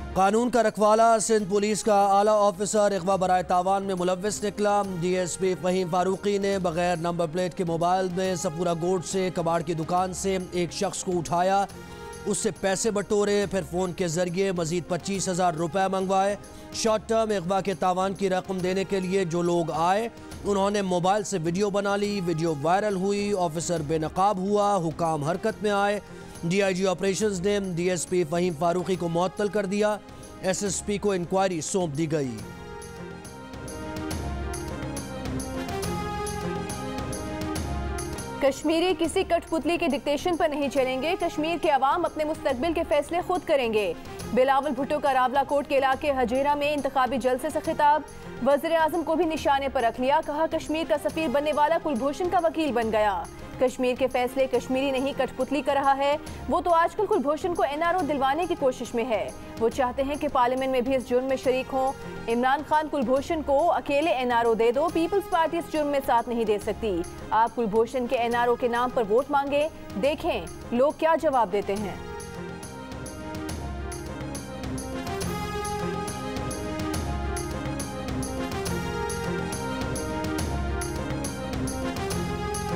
कानून का रखवाला सिंध पुलिस का आला ऑफिसर अगवा बराए तावान में मुलव्विस निकला। DSP फ़हीम फारूकी ने बगैर नंबर प्लेट के मोबाइल में सपूरा गोड से कबाड़ की दुकान से एक शख्स को उठाया, उससे पैसे बटोरे, फिर फ़ोन के ज़रिए मज़ीद 25,000 रुपये मंगवाए। शॉर्ट टर्म अगवा के तावान की रकम देने के लिए जो लोग आए उन्होंने मोबाइल से वीडियो बना ली, वीडियो वायरल हुई, ऑफिसर बेनकाब हुआ, हुकाम हरकत में आए। DIG ऑपरेशंस ने DSP फ़हीम फारूकी को मुअत्तल कर दिया। SSP को इंक्वायरी सौंप दी गई। कश्मीरी किसी कठपुतली के डिक्टेशन पर नहीं चलेंगे, कश्मीर के अवाम अपने मुस्तकबिल के फैसले खुद करेंगे। बिलावल भुट्टो का रावलाकोट के इलाके हजीरा में इंतखाबी जलसे से खिताब। वज़ीर आज़म को भी निशाने पर रख लिया, कहा कश्मीर का सफीर बनने वाला कुलभूषण का वकील बन गया। कश्मीर के फैसले कश्मीरी नहीं कठपुतली कर रहा है, वो तो आजकल कुलभूषण को NRO दिलवाने की कोशिश में है। वो चाहते हैं कि पार्लियामेंट में भी इस जुर्म में शरीक हों। इमरान खान कुलभूषण को अकेले NRO दे दो, पीपल्स पार्टी इस जुर्म में साथ नहीं दे सकती। आप कुलभूषण के NRO के नाम पर वोट मांगे, देखें लोग क्या जवाब देते हैं।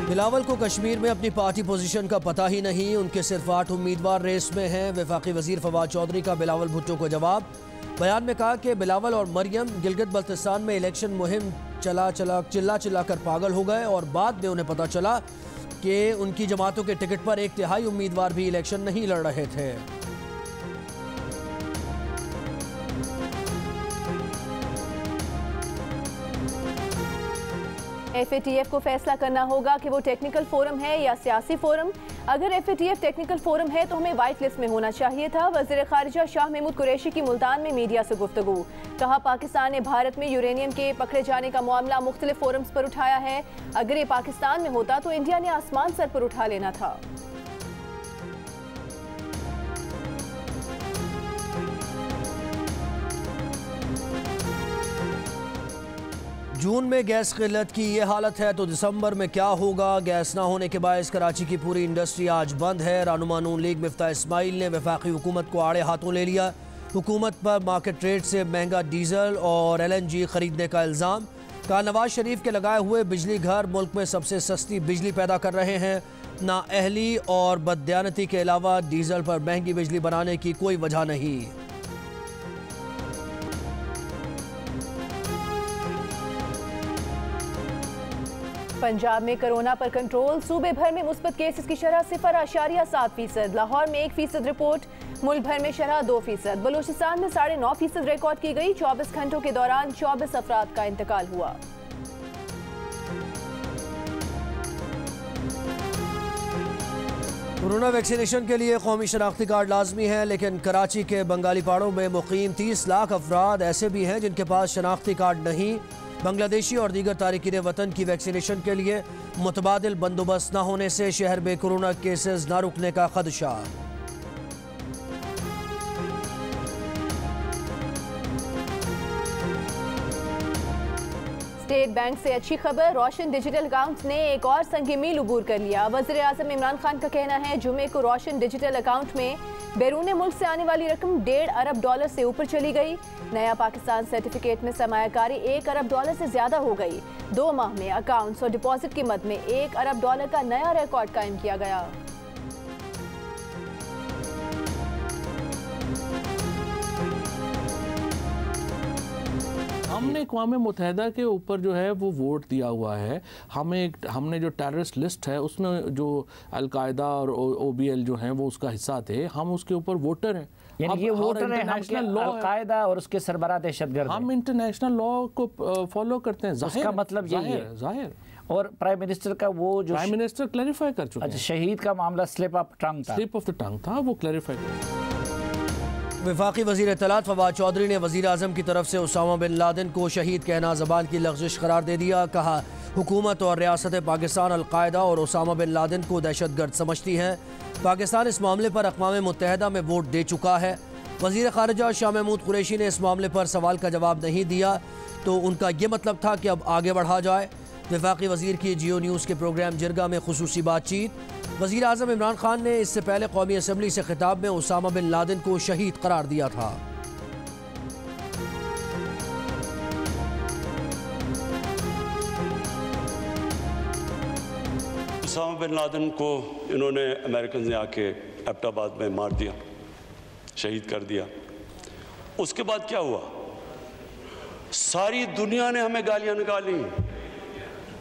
बिलावल को कश्मीर में अपनी पार्टी पोजीशन का पता ही नहीं, उनके सिर्फ 8 उम्मीदवार रेस में हैं। वफाकी वजीर फवाद चौधरी का बिलावल भुट्टो को जवाब। बयान में कहा कि बिलावल और मरियम गिलगित बल्तिस्तान में इलेक्शन मुहिम चिल्ला कर पागल हो गए और बाद में उन्हें पता चला कि उनकी जमातों के टिकट पर 1/3 उम्मीदवार भी इलेक्शन नहीं लड़ रहे थे। FATF को फैसला करना होगा कि वो टेक्निकल फोरम है या सियासी फोरम। अगर FATF टेक्निकल फोरम है तो हमें वाइट लिस्ट में होना चाहिए था। वज़ीर ख़ारिजा शाह महमूद कुरैशी की मुल्तान में मीडिया से गुफ्तगू। कहा पाकिस्तान ने भारत में यूरेनियम के पकड़े जाने का मामला मुख्तलिफ फोरम्स पर उठाया है। अगर ये पाकिस्तान में होता तो इंडिया ने आसमान सर पर उठा लेना था। जून में गैस किल्लत की ये हालत है तो दिसंबर में क्या होगा। गैस ना होने के बायस कराची की पूरी इंडस्ट्री आज बंद है। रहनुमा नून लीग मिफ्ता इस्माइल ने वफाकी हुकूमत को आड़े हाथों ले लिया। हुकूमत पर मार्केट रेट से महंगा डीजल और LNG खरीदने का इल्ज़ाम। कहा नवाज शरीफ के लगाए हुए बिजली घर मुल्क में सबसे सस्ती बिजली पैदा कर रहे हैं। नाअहली और बददियानती के अलावा डीजल पर महंगी बिजली बनाने की कोई वजह नहीं। पंजाब में कोरोना पर कंट्रोल, सूबे भर में मुस्बत केसेस की शरह 0.7%। लाहौर में 1% रिपोर्ट, मुल्क भर में शरह 2%। बलूचिस्तान में 9.5% रिकॉर्ड की गई। 24 घंटों के दौरान 24 अफराद का इंतकाल हुआ। कोरोना वैक्सीनेशन के लिए कौमी शनाख्ती कार्ड लाजमी है, लेकिन कराची के बंगाली पाड़ों में मुकीम 30 लाख अफराद ऐसे भी हैं जिनके पास शनाख्ती कार्ड नहीं। बांग्लादेशी और दीगर तारिकीन वतन की वैक्सीनेशन के लिए मुतबादिल बंदोबस्त न होने से शहर में कोरोना केसेस न रुकने का खदशा। स्टेट बैंक से अच्छी खबर, रोशन डिजिटल अकाउंट ने एक और संग मील उबूर कर लिया। वज़ीर आज़म इमरान खान का कहना है जुमे को रोशन डिजिटल अकाउंट में बैरून मुल्क से आने वाली रकम $1.5 अरब से ऊपर चली गई। नया पाकिस्तान सर्टिफिकेट में सरमायाकारी $1 अरब से ज्यादा हो गई। 2 माह में अकाउंट्स और डिपॉजिट की मद में $1 अरब का नया रिकॉर्ड कायम किया गया। हमने अक़वाम मुत्तहिदा के ऊपर जो है वो वोट दिया हुआ है। हमने जो टेररिस्ट लिस्ट है उसमें जो अलकायदा और OBL जो हैं वो उसका हिस्सा थे, हम उसके ऊपर वोटर हैं। ये वोटर है इंटरनेशनल लॉ, अलकायदा और उसके सरबराह दहशतगर्द, हम इंटरनेशनल लॉ को फॉलो करते हैं। उसका मतलब यही है जाहिर। और प्राइम मिनिस्टर का वो जो प्राइम मिनिस्टर क्लैरिफाई कर चुके हैं। शहीद का मामला स्लिप ऑफ द टंग था, वो क्लैरिफाई कर। वफाकी वज़ीर इत्तलात फवाद चौधरी ने वज़ीर आज़म की तरफ से उसामा बिन लादेन को शहीद कहना ज़बान की लग़ज़िश करार दे दिया। कहा हुकूमत और रियासत पाकिस्तान अलकायदा और उसामा बिन लादेन को दहशतगर्द समझती हैं। पाकिस्तान इस मामले पर अक़वाम मुत्तहिदा में वोट दे चुका है। वज़ीर ख़ारिजा शाह महमूद कुरैशी ने इस मामले पर सवाल का जवाब नहीं दिया तो उनका ये मतलब था कि अब आगे बढ़ा जाए। वफाकी वज़ीर की जियो न्यूज़ के प्रोग्राम जिरगा में खुसूसी बातचीत। वज़ीर आज़म इमरान खान ने इससे पहले कौमी असम्बली से खिताब में उसामा बिन लादेन को शहीद करार दिया था। उसामा बिन लादेन को इन्होंने अमेरिकन ने आके एबटाबाद में मार दिया, शहीद कर दिया। उसके बाद क्या हुआ? सारी दुनिया ने हमें गालियां निकाली,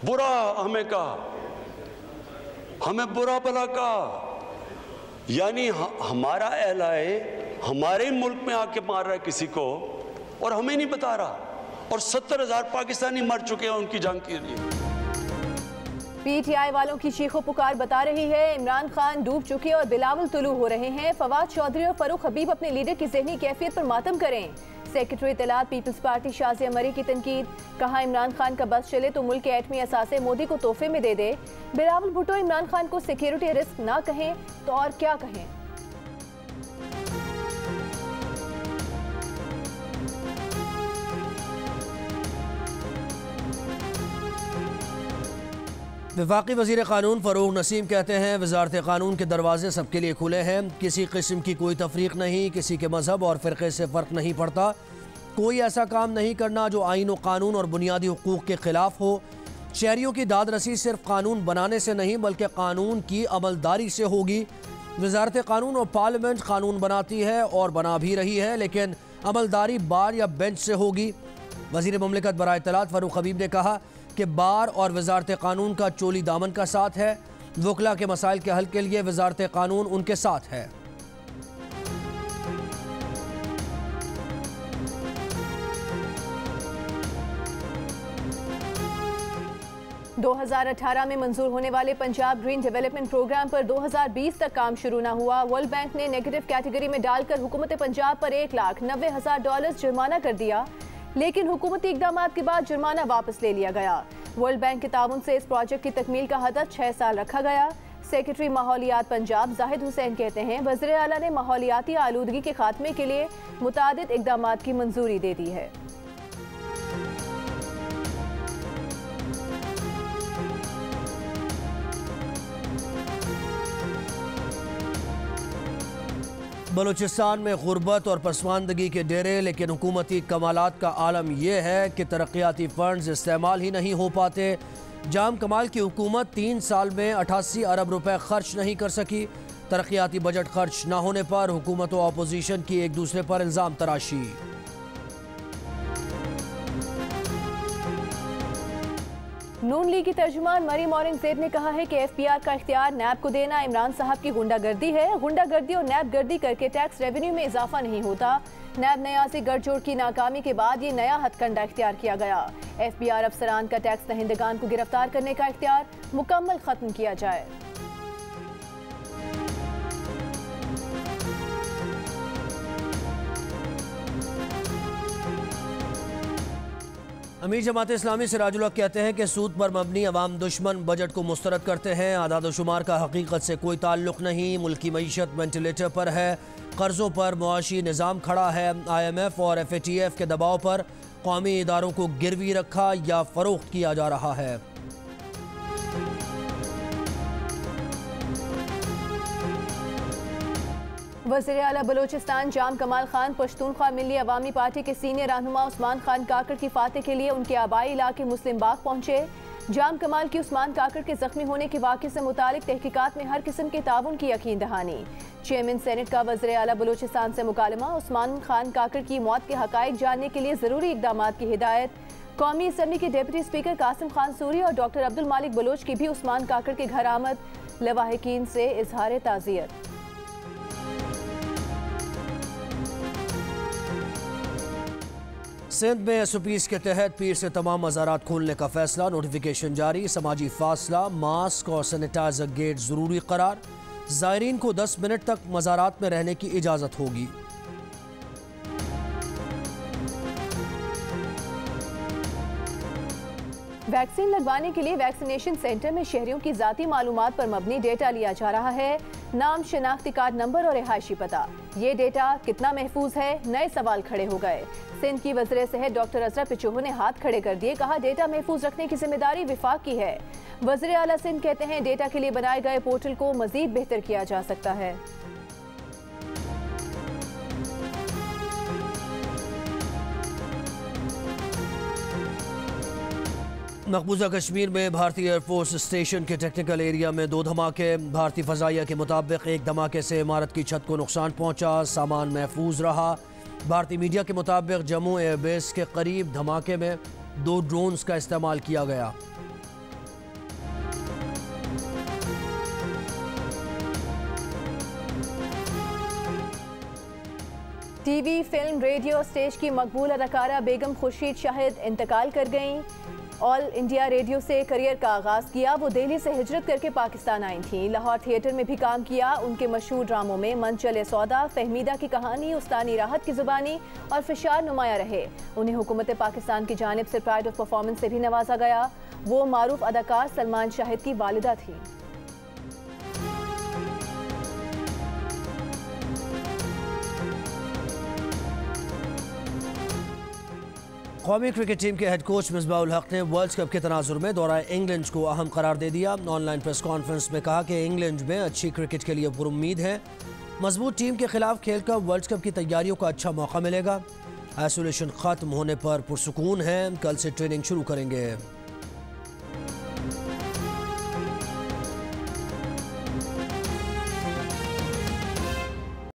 बुरा हमें कहा, हमें बुरा भला कहा। यानी हमारा एलाए हमारे मुल्क में आके मार रहा है किसी को और हमें नहीं बता रहा। और 70,000 पाकिस्तानी मर चुके हैं उनकी जंग के लिए। पीटीआई वालों की चीखों पुकार बता रही है इमरान खान डूब चुके और बिलावल तुलू हो रहे हैं। फवाद चौधरी और फरूख हबीब अपने लीडर की ज़हनी कैफियत पर मातम करें। सेक्रेटरी इत्तलात पीपल्स पार्टी शाज़िया मरी की तनकीद, कहा इमरान खान का बस चले तो मुल्क के एटमी असासे मोदी को तोहफे में दे दे। बिलावल भुट्टो इमरान खान को सिक्योरिटी रिस्क ना कहें तो और क्या कहें। वफाकी वज़ीर क़ानून फ़रूक नसीम कहते हैं वज़ारत क़ानून के दरवाजे सबके लिए खुले हैं, किसी किस्म की कोई तफरीक नहीं, किसी के मज़हब और फ़िरक़े से फ़र्क नहीं पड़ता। कोई ऐसा काम नहीं करना जो आईन व कानून और बुनियादी हुकूक़ के ख़िलाफ़ हो। शहरियों की दाद रसी सिर्फ कानून बनाने से नहीं बल्कि कानून की अमलदारी से होगी। वज़ारत क़ानून और पार्लियामेंट कानून बनाती है और बना भी रही है, लेकिन अमलदारी बार या बेंच से होगी। वज़ीर ममलिकत बराए इत्तलात फ़रूख हबीब ने कहा कि बार और वज़ारत क़ानून का चोली दामन का साथ है। वकला के मसाइल के हल के लिए वज़ारत क़ानून उनके साथ है। 2018 में मंजूर होने वाले पंजाब ग्रीन डेवलपमेंट प्रोग्राम पर 2020 तक काम शुरू न हुआ। वर्ल्ड बैंक ने नेगेटिव कैटेगरी में डालकर हुकूमत पंजाब पर $1,90,000 जुर्माना कर दिया, लेकिन हुकूमती इक़दाम के बाद जुर्माना वापस ले लिया गया। वर्ल्ड बैंक के ताउन से इस प्रोजेक्ट की तकमील का हदफ 6 साल रखा गया। सेक्रेटरी माहौलियात पंजाब जाहिद हुसैन कहते हैं वज़ीर आला ने माहौलियाती आलूदगी के खात्मे के लिए मुतादिद इक़दाम की मंजूरी दे दी है। बलूचिस्तान में गुर्बत और पसमानदगी के डेरे, लेकिन हुकूमती कमालात का आलम यह है कि तरक्याती फंड्स इस्तेमाल ही नहीं हो पाते। जाम कमाल की हुकूमत 3 साल में 88 अरब रुपए खर्च नहीं कर सकी। तरक्याती बजट खर्च न होने पर हुकूमत व अपोजिशन की एक दूसरे पर इल्ज़ाम तराशी। नून लीग की तर्जुमान मरीम औरंगजेब ने कहा है कि एफपीआर का इख्तियार नैब को देना इमरान साहब की गुंडागर्दी है। गुंडागर्दी और नैब गर्दी करके टैक्स रेवेन्यू में इजाफा नहीं होता। नैब न्यासी गठजोड़ की नाकामी के बाद ये नया हथकंडा इख्तियार किया गया। एफपीआर अफसरान का टैक्स दहिंदगान को गिरफ्तार करने का इख्तियार मुकम्मल खत्म किया जाए। अमीर जमात इस्लामी सिराजुल हक कहते हैं कि सूद पर मबनी अवाम दुश्मन बजट को मुस्तरद करते हैं। आदाद शुमार का हकीकत से कोई ताल्लुक नहीं। मुल्की मईशत वेंटिलेटर पर है, कर्जों पर मुआशी निज़ाम खड़ा है। IMF और FATF के दबाव पर कौमी इदारों को गिरवी रखा या फ़रोख्त किया जा रहा है। वज़ीर आला बलूचिस्तान जाम कमाल खान पश्तूनख्वा मिली अवामी पार्टी के सीनियर रहनुमा उस्मान खान काकड़ की फातह के लिए उनके आबाई इलाके मुस्लिम बाग पहुंचे। जाम कमाल की उस्मान काकड़ के जख्मी होने के वाक़े से मुतालिक तहकीकात में हर किस्म के ताउन की यकीन दहानी। चेयरमैन सेनेट का वज़ीर आला बलूचिस्तान से मुकालमा। उस्मान खान काकड़ की मौत के हक़ाइक़ जानने के लिए ज़रूरी इक़दाम की हिदायत। कौमी असम्बली के डिप्टी स्पीकर कासिम खान सूरी और डॉक्टर अब्दुल मालिक बलोच की भी उस्मान काकड़ के घर आमद। लवाहिकीन से इजहार ताज़ियत। सिंध में SOPs के तहत पीर से तमाम मज़ारात खोलने का फैसला। नोटिफिकेशन जारी। समाजी फासला, मास्क और सैनिटाइजर गेट ज़रूरी करार। ज़ायरीन को 10 मिनट तक मज़ारात में रहने की इजाज़त होगी। वैक्सीन लगवाने के लिए वैक्सीनेशन सेंटर में शहरियों की ज़ाती मालूमात पर मबनी डेटा लिया जा रहा है। नाम, शनाख्ती कार्ड नंबर और रिहायशी पता। ये डेटा कितना महफूज है? नए सवाल खड़े हो गए। सिंध की वज़ीर सेहत डॉक्टर असरा पिचोहो ने हाथ खड़े कर दिए। कहा डेटा महफूज रखने की जिम्मेदारी विफाक की है। वज़ीर आला सिंध कहते हैं डेटा के लिए बनाए गए पोर्टल को मजीद बेहतर किया जा सकता है। मकबूजा कश्मीर में भारतीय एयरफोर्स स्टेशन के टेक्निकल एरिया में 2 धमाके। भारतीय फ़ज़ाइया के मुताबिक एक धमाके से इमारत की छत को नुकसान पहुंचा, सामान महफूज रहा। भारतीय मीडिया के मुताबिक जम्मू एयरबेस के करीब धमाके में 2 ड्रोन्स का इस्तेमाल किया गया। टीवी, फिल्म, रेडियो, स्टेज की मकबूल अदाकारा बेगम खुर्शीद शाहिद इंतकाल कर गईं। ऑल इंडिया रेडियो से करियर का आगाज़ किया। वो दिल्ली से हिजरत करके पाकिस्तान आई थीं। लाहौर थिएटर में भी काम किया। उनके मशहूर ड्रामों में मन चले सौदा, फहमीदा की कहानी, उस्तानी राहत की ज़ुबानी और फिशार नुमाया रहे। उन्हें हुकूमत पाकिस्तान की जानिब से प्राइड ऑफ परफॉर्मेंस से भी नवाजा गया। वो मारूफ अदाकार सलमान शाहिद की वालिदा थी। कौमी क्रिकेट टीम के हेड कोच मिसबाह-उल हक ने वर्ल्ड कप के तनाजुर में दौरा इंग्लैंड को अहम करार दे दिया। ऑनलाइन प्रेस कॉन्फ्रेंस में कहा कि इंग्लैंड में अच्छी क्रिकेट के लिए पुरुम्मीद है। मजबूत टीम के खिलाफ खेलकर वर्ल्ड कप की तैयारियों का अच्छा मौका मिलेगा। आइसोलेशन खत्म होने पर पुरसुकून है, कल से ट्रेनिंग शुरू करेंगे।